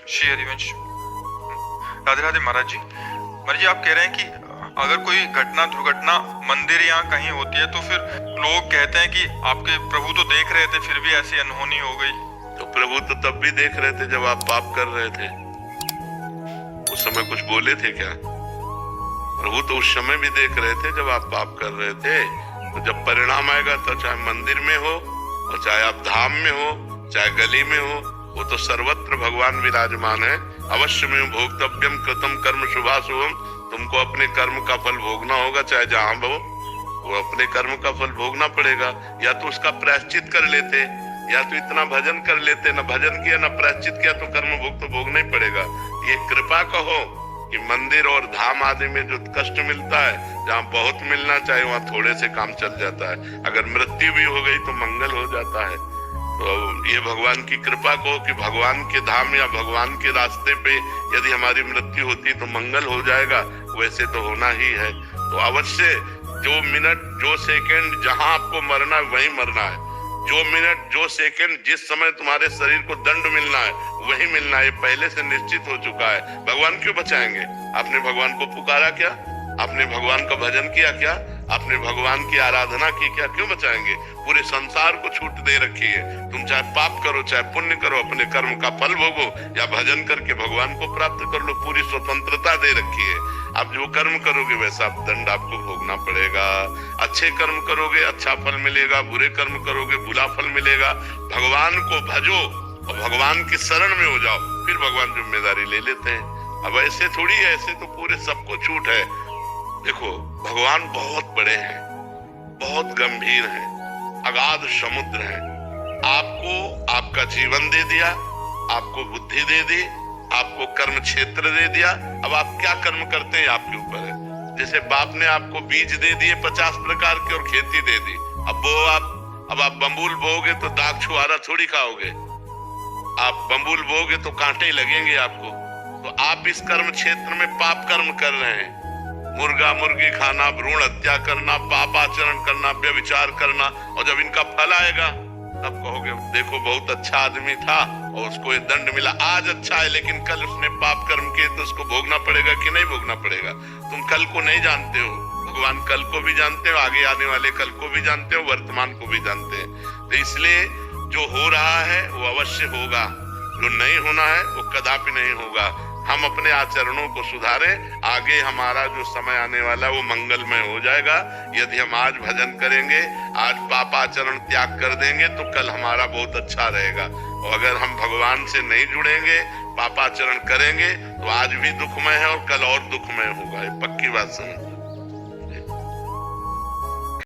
श्री हरिवंश। राधे राधे महाराज जी। महाराज जी, आप कह रहे हैं कि अगर कोई घटना दुर्घटना मंदिर या कहीं होती है तो फिर लोग कहते हैं कि आपके प्रभु तो देख रहे थे फिर भी ऐसी अनहोनी हो गई। तो प्रभु तो तब भी देख रहे थे जब आप पाप कर रहे थे। उस समय कुछ बोले थे क्या? प्रभु तो उस समय भी देख रहे थे जब आप पाप कर रहे थे। तो जब परिणाम आएगा तो चाहे मंदिर में हो और चाहे आप धाम में हो चाहे गली में हो, वो तो सर्वत्र भगवान विराजमान है। अवश्य में भोक्तव्यम कृतम कर्म शुभाशुभम। तुमको अपने कर्म का फल भोगना होगा चाहे जहां हो, वो अपने कर्म का फल भोगना पड़ेगा। या तो उसका प्रायश्चित कर लेते, या तो इतना भजन कर लेते, न भजन किया न प्रायश्चित किया तो कर्म भोग तो भोगना ही पड़ेगा। ये कृपा कहो कि मंदिर और धाम आदि में जो कष्ट मिलता है, जहाँ बहुत मिलना चाहिए वहाँ थोड़े से काम चल जाता है। अगर मृत्यु भी हो गई तो मंगल हो जाता है। तो ये भगवान की कृपा को कि भगवान के धाम या भगवान के रास्ते पे यदि हमारी मृत्यु होती तो मंगल हो जाएगा, वैसे तो होना ही है। तो अवश्य जो मिनट जो सेकंड जहां आपको मरना है वहीं मरना है। जो मिनट जो सेकंड जिस समय तुम्हारे शरीर को दंड मिलना है वही मिलना है, पहले से निश्चित हो चुका है। भगवान क्यों बचाएंगे? आपने भगवान को पुकारा क्या? आपने भगवान का भजन किया क्या? आपने भगवान की आराधना की क्या? क्यों बचाएंगे? पूरे संसार को छूट दे रखी है। तुम चाहे पाप करो चाहे पुण्य करो, अपने कर्म का फल भोगो या भजन करके भगवान को प्राप्त कर लो, पूरी स्वतंत्रता दे रखी है। आप जो कर्म करोगे वैसा दंड आपको भोगना पड़ेगा। अच्छे कर्म करोगे अच्छा फल मिलेगा, बुरे कर्म करोगे बुरा फल मिलेगा। भगवान को भजो और भगवान की शरण में हो जाओ, फिर भगवान जिम्मेदारी ले लेते हैं। अब ऐसे थोड़ी है, ऐसे तो पूरे सबको छूट है। देखो भगवान बहुत बड़े हैं, बहुत गंभीर हैं, अगाध समुद्र है। आपको आपका जीवन दे दिया, आपको बुद्धि दे दी, आपको कर्म क्षेत्र दे दिया। अब आप क्या कर्म करते हैं आपके ऊपर है। जैसे बाप ने आपको बीज दे दिए 50 प्रकार के और खेती दे दी। अब आप बम्बूल बोओगे तो दाग छुआरा थोड़ी खाओगे। आप बम्बूल बोओगे तो कांटे लगेंगे आपको। तो आप इस कर्म क्षेत्र में पाप कर्म कर रहे हैं। मुर्गा मुर्गी खाना, भ्रूण हत्या करना, पाप आचरण करना, व्यभिचार करना, और जब इनका फल आएगा तब कहोगे देखो बहुत अच्छा आदमी था और उसको ये दंड मिला। आज अच्छा है लेकिन कल उसने पाप कर्म किए तो उसको भोगना पड़ेगा कि नहीं भोगना पड़ेगा? तुम कल को नहीं जानते हो, भगवान कल को भी जानते हो, आगे आने वाले कल को भी जानते हो, वर्तमान को भी जानते हैं। तो इसलिए जो हो रहा है वो अवश्य होगा, जो नहीं होना है वो कदापि नहीं होगा। हम अपने आचरणों को सुधारें, आगे हमारा जो समय आने वाला है वो मंगलमय हो जाएगा। यदि हम आज भजन करेंगे, आज पापाचरण त्याग कर देंगे तो कल हमारा बहुत अच्छा रहेगा। और अगर हम भगवान से नहीं जुड़ेंगे, पापाचरण करेंगे तो आज भी दुखमय है और कल और दुखमय होगा। ये पक्की बात समझ।